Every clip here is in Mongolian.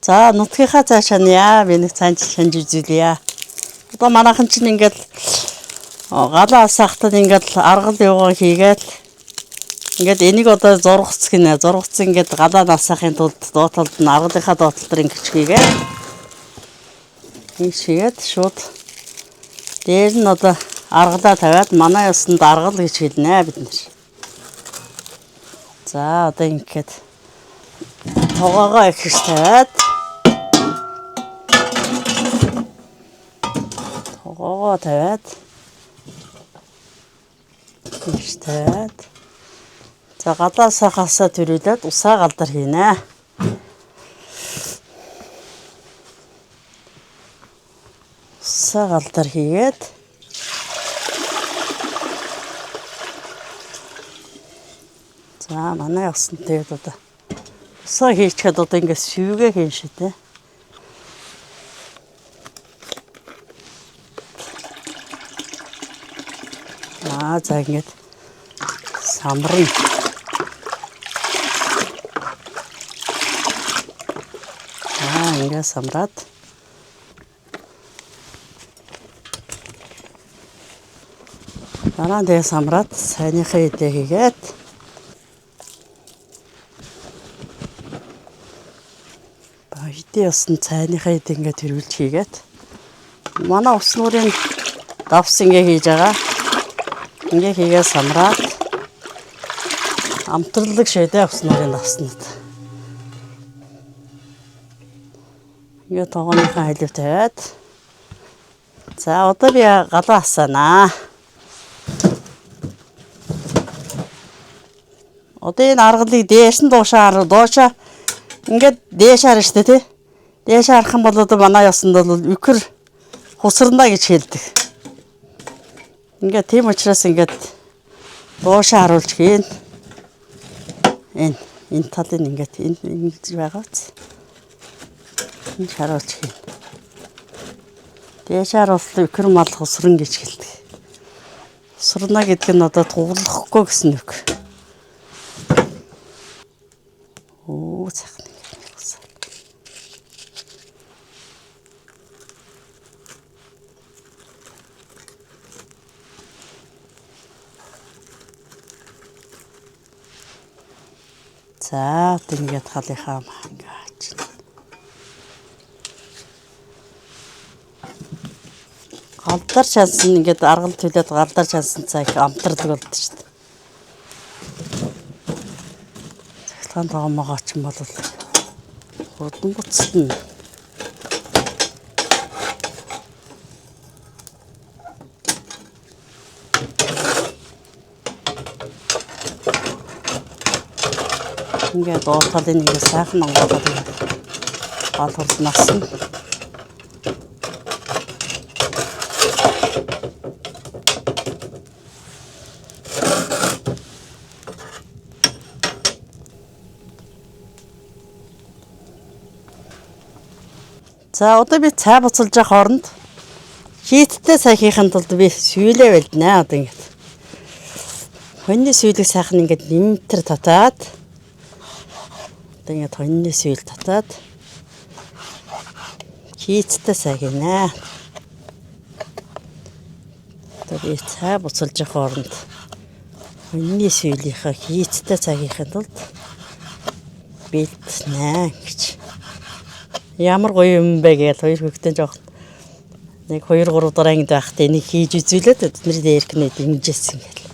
За нутгийнхаа цаашаа яа би нэг цаанч шанжижүүлье. Одоо манайхан чинь ингээд галаа асаахтад ингээд аргал яваа хийгээд ингээд энийг одоо зургац гинэ. Зургац ингээд галаа насахын тулд доотолд нь аргалынхаа доотолд ингэж хийгээд хийгээд шууд дээр нь одоо аргалаа тавиад манай ёсонд аргал гэж хэлнэ бид нэр. За одоо ингээд тоогоогоо их хийж тавиад тоогоогоо тавиад их тавиад за галаа сахасаа төрүүлээд усаа галдар хийнэ. Усаа галдар хийгээд за манай ясан тэгээд одоо усаа хийчихэд одоо ингээд шивгээ хийн шүү дээ. За ингээд самрын ингээд самраад дараа нь тэгээ самраад сайныхаа идэ хийгээд идэ ясн цайныхаа идэ ингээд тэрүүлж хийгээд манай ус нуурын давс ингээд хийж байгаа. Ингээд хийгээ самраад амтрлаг шидэ ус нуурын давснууд. Ингээд тоогоныхаа хайлав тавиад за одоо би галаа асаанаа. Одоо энэ аргалыг дээш нь доошоо ингээд дээш харна штэ тий. Дээш харах юм бол одоо манай ёсонд бол үхэр хусарна гэж хэлдэг. Ингээд тийм учраас ингээд доошоо харуулж хийн. Энэ талын ингээд энэ ингэж байгаац. Энэ харуулж хийн. Дээш харуулт үхэр мал хусрна гэж хэлдэг. Хусрна гэдэг нь одоо туглахгүй гэсэн үг. Оо цахна. За тэгээд халийнхаа ингэж галдар шансан ингээд аргал төлөөд галдар шансан цаг амтрлаг болд шүү дээ. Цагтаан тоомогоо ч юм бол хурдан буцтана. Ингээд доотолын ингээд сайхан онгоолоод гал хурднаас нь за одоо би цай буцалж явах хооронд хийттэй цай хийхин тулд би сүййлээ байлднаа одоо ингээд хоньны сүййлэг сайхан ингээд нэмтэр татаад ингээд хоньны сүйл татаад хийцтэй цай гинэ. Одоо би цай буцалж явах хооронд хоньны сүйлийн хийцтэй цай хийхэд тулд бэлтнэ гэж. Ямар гоё юм бэ гэж хоёр хүүхдээ жоох нэг 2-3 дараагийн байхад энийг хийж үзүүлээд бидний дээрхнээ дэмжижсэн гэл.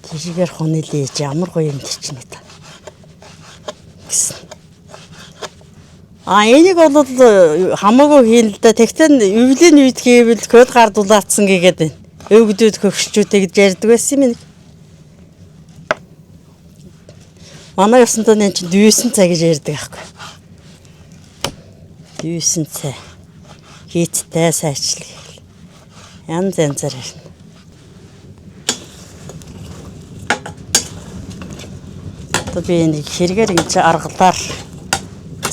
Тэрийгээр хонилээж ямар гоё юм чинь та. Энийг бол хамаагүй хийн л да. Тэгтээ эвлийн үед хийвэл код гар дулаацсан гэгээд байна. Өвгдүүд хөгшчүүтэй гэж ярьдаг байсан юм. Манай ёсонд энэ чинь дүйсэн цай гэж ярьдаг аахгүй. Дүйсэн цай. Хийцтэй сайчлал. Янз янзаар ирнэ. Одоо би энийг хэрэгээр ингэж аргалаар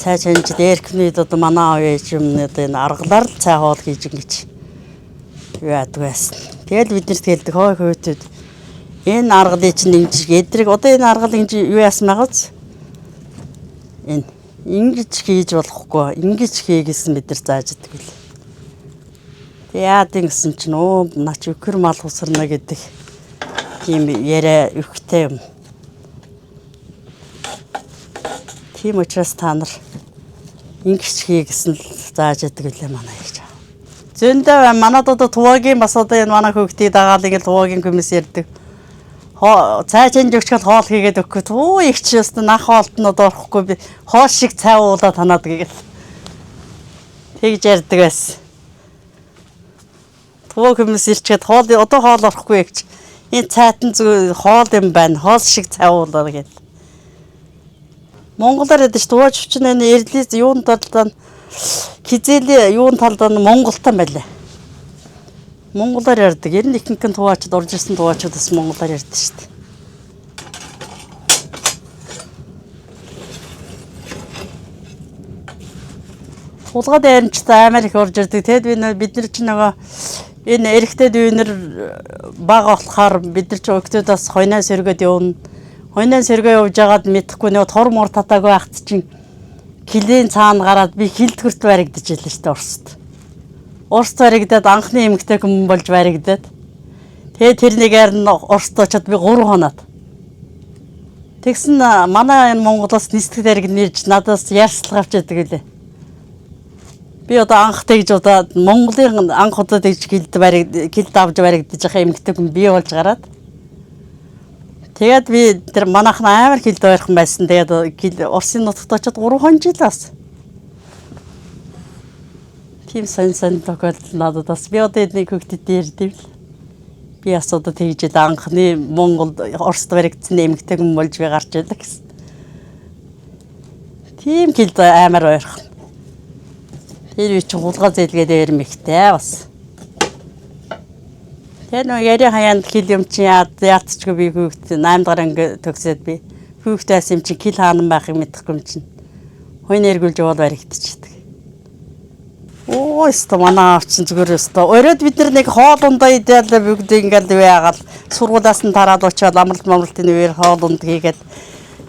цай чанж дээрхнээд одоо манай ээж юм энэ аргалаар цай хоол хийж ингэж яадаг байсан. Тэгэл бид нарт хэлдэг хой хөөтөд энэ аргалыг чинь ингэж эдрэг одоо энэ аргал ингэж юу яасан байгааз Энэ ингэж хийж болохгүй. Ингэж хий гэсэн бид нар зааж идэг л. Яад ингэсэн чинь наач өхөр мал усарна гэдэг тийм яриа өгтэй юм. Тийм учраас та нар ингэж хий гэсэн л зааж идэг лээ манай ээж. Зөндөө манад одоо туугийн бас одоо энэ манай хөвгтий дагаал ингээл туугийн комисс ярьдаг. Цайчин жигчл хоол хийгээд өгөхгүй. Туу ихч өст нах хоолтнод орохгүй би хоол шиг цай уулаа танаад гээл. Тэгж ярьдаг байсан. Туу комисс ирчгээд хоол одоо хоол орохгүй гэж. Энэ цайтан зүг хоол юм байна. Хоол шиг цай уулаа гээл. Монголоор ядаж тууч чинь энэ эрлиз юун талдаа хизээли юун талдаа Монголтан байлаа. Монголоор ярьдаг. Ер нь ихэнх нь туваачд орж ирсэн туваачд бас монголоор ярьдаг шүү дээ. Тулгад дайрамчтай амар их орж ирдэг. Тэгэд бид нар ч нөгөө энэ эрэгтэй дүүнэр бага болохоор бид нар ч өгтөд бас хойноо сэргээд явна. Хойноо сэргээ явж байгаад мэдхгүй нөгөө тор мор татаагүй байхт чинь килийн цаана гараад би хилдгэрт баригдаж байлаа шүү дээ Оросд. Оросд баригдаад анхны эмэгтэй хүн болж баригдаад. Тэгээ тэрнийгээр нь Оросд очиод би 3 хоноод. Тэгсэн манай энэ Монголоос нислэг дариг нэрж надаас ярьслага авч яадаг гэлээ. Би одоо анх тэгж удаа Монголын анх удаа тэгж килд авч баригдаж байгаа эмэгтэй хүн би болж гараад. Тэгээд би тэр манайхан амар килд ойрхон байсан. Тэгээд Оросын нутагт очиод 3 хон жил бас. Тийм сан тохиолдол надад бас би одоо эдний хөгтөд ярьдаг л. Би бас одоо тэгж анхны Монголд Оросд баригдсан эмэгтэй хүн болж би гарч ирлээ гэсэн. Тийм килд амар ойрхон. Тэр үе чинь хулгай зээлгээд ярмихтэй бас. Тэр нөө яри хаяанд кил юм чинь яатчгүй би хүүхд 8 дахь анги төгсөөд би хүүхдээс юм чинь кил хаан байхыг мэдэхгүй юм чинь. Хойно эргүүлж яваад баригдчихдаг. Өстө манай авчин зүгээр өстө. Оройд бид нэг хоол ундаа идэл бүгд ингээл яагаад сургуулаас нь тараад очиод амралтын үеэр хоол унд хийгээд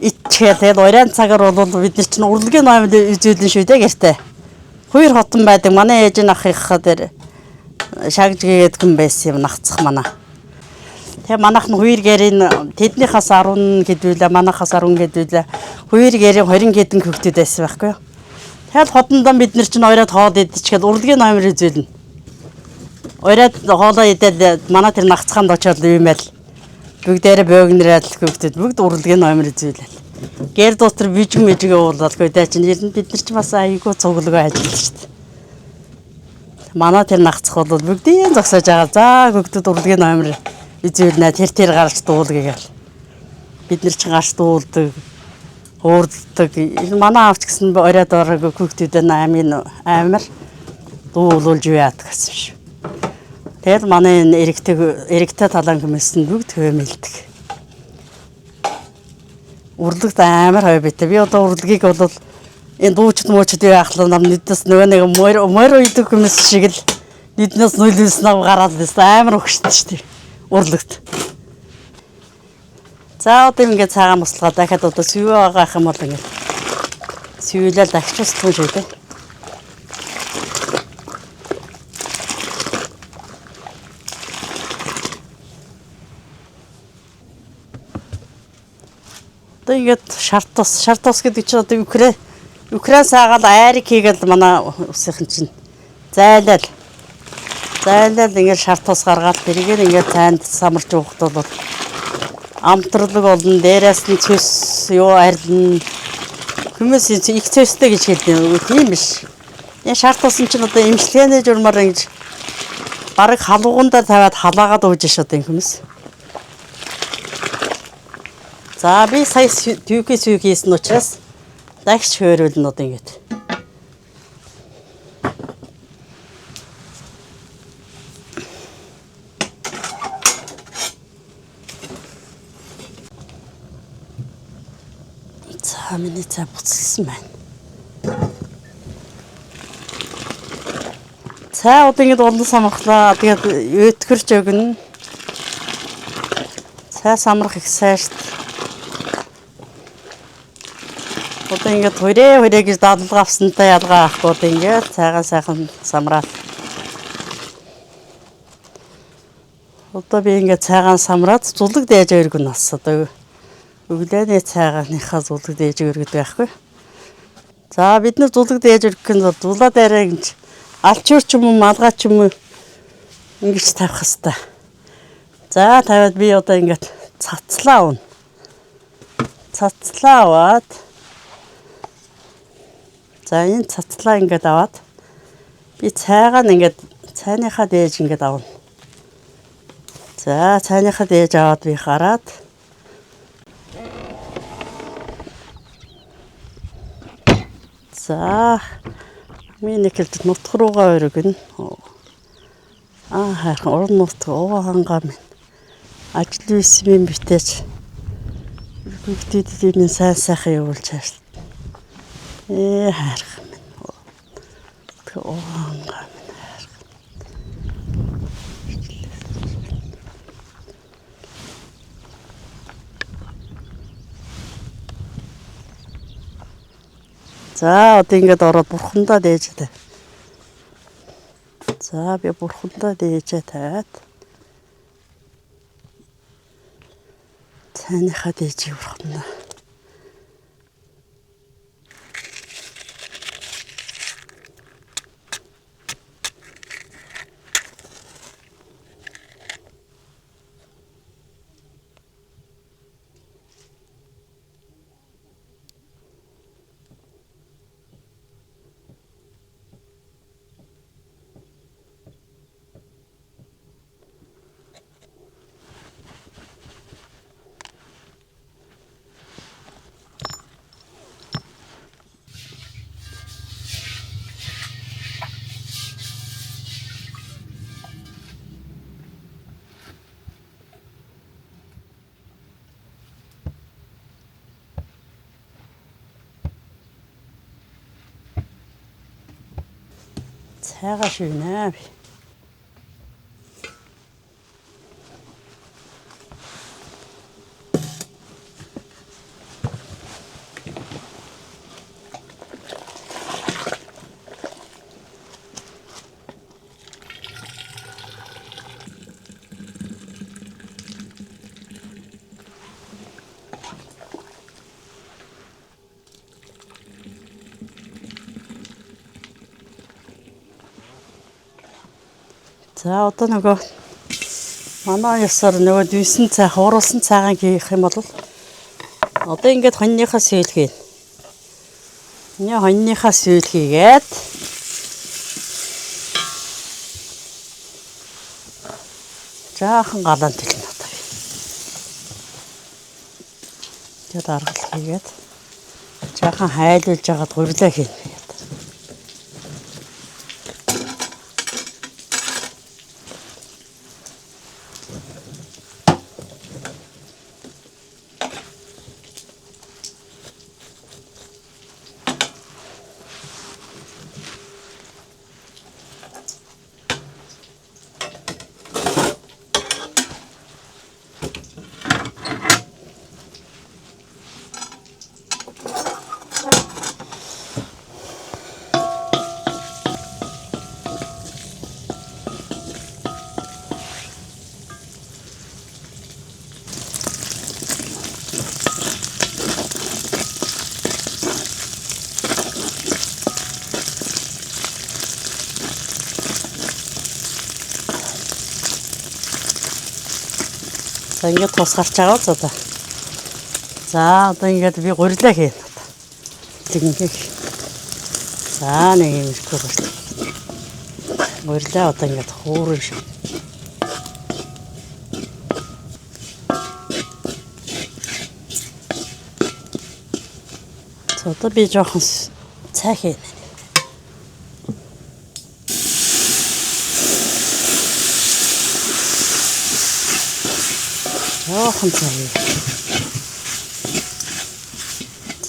ичгээл тэгээд оройн цагаар бол бид нар чинь урлагийн ноёмд үзүүлэн шүү дээ гэртээ. Хоёр хотон байдаг. Манай ээж нь ахыхаа дээр шагж гээд хүн байсан юм нагцах манай. Тэгээ манайх нь хоёр гэрийн тэднийхээс 10 гэдүүлээ, манайхаас 10 гэдүүлээ. Хоёр гэрийн 20 гэдэн хөвгтөд байсан байхгүй юу? Тэгэл ходондоо бид нар чинь оройд хоол идчихэл урлагийн номер үзүүлнэ. Оройд хоолоо идэл манай тэр нагцханд очиод юм байл. Бүгдээрээ бөөгнөрөд хөвгтөд бүгд урлагийн номер үзүүлэл. Гэр дотор бижиг уулалгүй даа чинь ер нь бид нар ч бас айгүй цуглгүй ажиллаж шүү дээ. Манай тэр нагцх бол бүгдийн зогсоож байгаа. За хөгдөд урлагийн номер үзүүлнэ тэр гарч дуулгийгээл. Бид нар ч гарч дуулдаг, уурддаг. Манай авч гэсэн оройд ороогүй хөгдөд амар дуулуулж яадаг гэсэн шүү. Тэгэл манай энэ эрэгтэй талан хүмүүс нь бүгд хөөмэлдэг. Урлагт амар хой битээ. Би одоо урлагийг бол энэ дуучид муучид яахлаа нам нэгдээс нөгөө нэг морь үйдэг хүмүүс шиг л нэгднээс нулээс нав гараад амар өгчтэй шүү дээ. Урлагт. За одоо ингээд цагаан муслага дахиад одоо сүйвээ байгаа юм бол ингээд сүйвлэл дахиж устгах шүү дээ. Одоо ингээд шартус гэдэг чинь одоо Украин саагаал айрыг хийгээл манай усынхан чинь зайлал ингээд шартус гаргаад тэргээр ингээд цайнд самарч уухт бол амтралэг болно, дээрээс нь цэс юу арилна. Хүмүүс их цэстэй гэж хэлдэг тийм биш. Энэ шартус чинь одоо имчилгээний журмаар ингэж бараг халуугандаа тавиад халаагаад ууж ш одоо хүмүүс. За би сая төвхий сүйг хийсэн учраас дахиж хөөрүүлнэ одоо ингэж. За миний цаа буцалсан байна. Цаа одоо ингэж олон самхлаа тэгээд өтгөрч өгнө. Цаа самрах их сайшд. Одоо ингээд хүрээ гэж дадлага авсантай ялгаа авахгүй одоо ингээд цайгаа сайхан самраад. Одоо би ингээд цайгаа самраад зулаг дээж өргөн нас одоо өглөөний цайгааныхаа зулаг дээж өргөд байхгүй. За бид нар зулаг дээж өргөх нь зулаа дээрээ ингэж алчуур ч юм уу малгай ч юм уу ингэж тавих хэвээр. За тавиад би одоо ингээд цацлаа уун. Цацлаа аваад за энэ цацлаа ингээд аваад би цайгаа ингээд цайныхаа дээж ингээд авна. За цайныхаа дээж аваад би гараад за минийхэлд нутг руугаа өргөн. Хайрхан уран нутг хангаа минь ажил висмийн битээч бүгдээд минь сайн сайхан явуулж хааш. Хайрхан минь. Хангаа минь хайрхан. За одоо ингээд ороод бурхандаа дээж таа. За би бурхандаа дээжээ тавиад цайныхаа дээж бурхандаа. Цайгаа шивнэ би. За одоо нөгөө манай ясаар нөгөө дүйсэн цай хууруулсан цайгаа хийх юм бол одоо ингээд хоньныхаа сүйл хийн. Энэ хоньныхаа сүйл хийгээд жаахан галан тэлнэ одоо би. Тэгээд аргал хийгээд жаахан хайлуулж жагаад гурилаа хийнэ. За ингээд тусгарч байгаа л одоо. За одоо ингээд би гурилаа хийнэ. Тэгинхийг. За нэг юм ирэхгүй байна. Гурилаа одоо ингээд хуурын шүү. За одоо би жоохон цай хийнэ. Жоохон цай.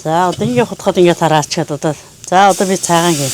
За одоо ингээд хутгаад ингээд тараачаад одоо. За одоо би цайгаан хийн.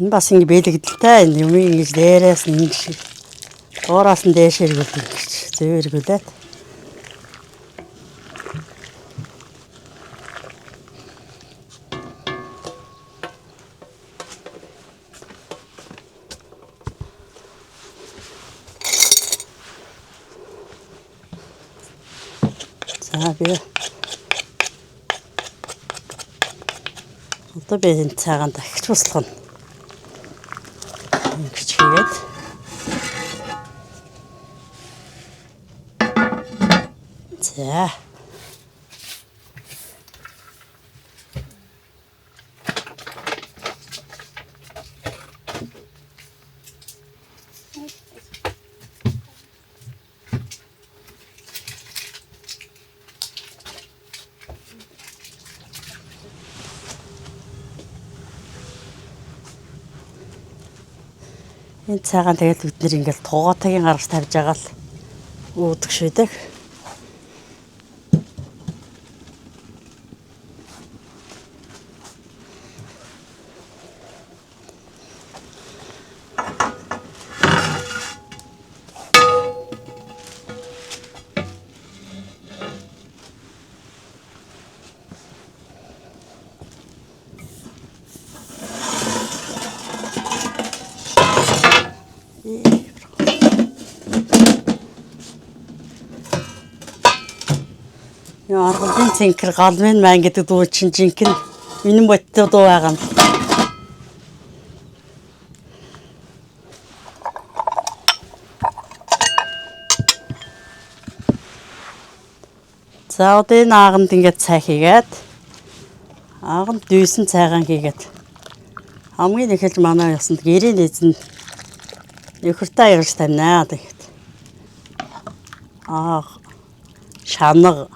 Энэ бас ингэ бэлэгдэлтэй энэ юм ингэж дээрээс нь шиг дуураас нь дээш эргүүлдэг гэж зөв эргүүлээд. За би одоо би энэ цагаан дахиж буслах нь ингэж хийгээд за энэ цагаан тэгэл бид нэр ингээл тугаатагийн гаргаж тавьж байгаа л уудаг шийдэг. Аргуудын цэнхэр галмын маань гэдэг дуу чинь жинхэнэ минь боттой дуу байгаа юм. За одоо энэ ааганд ингээд цай хийгээд ааганд дүйсэн цайгаан хийгээд хамгийн ихэлж манай ясанд гэрийн эзэн нөхөртэй аялж тавина тэгээд шанаг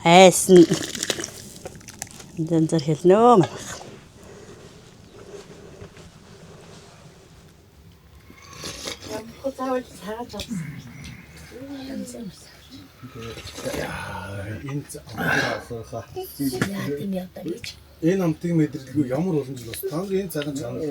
айсан энэ зэр хэлнөө манайх. Ямко заавал цагаан жавсан. Энэ амтгаа энэ амтыг мэдрэлгүй ямар боломж л бас тань энэ цагаан чанар.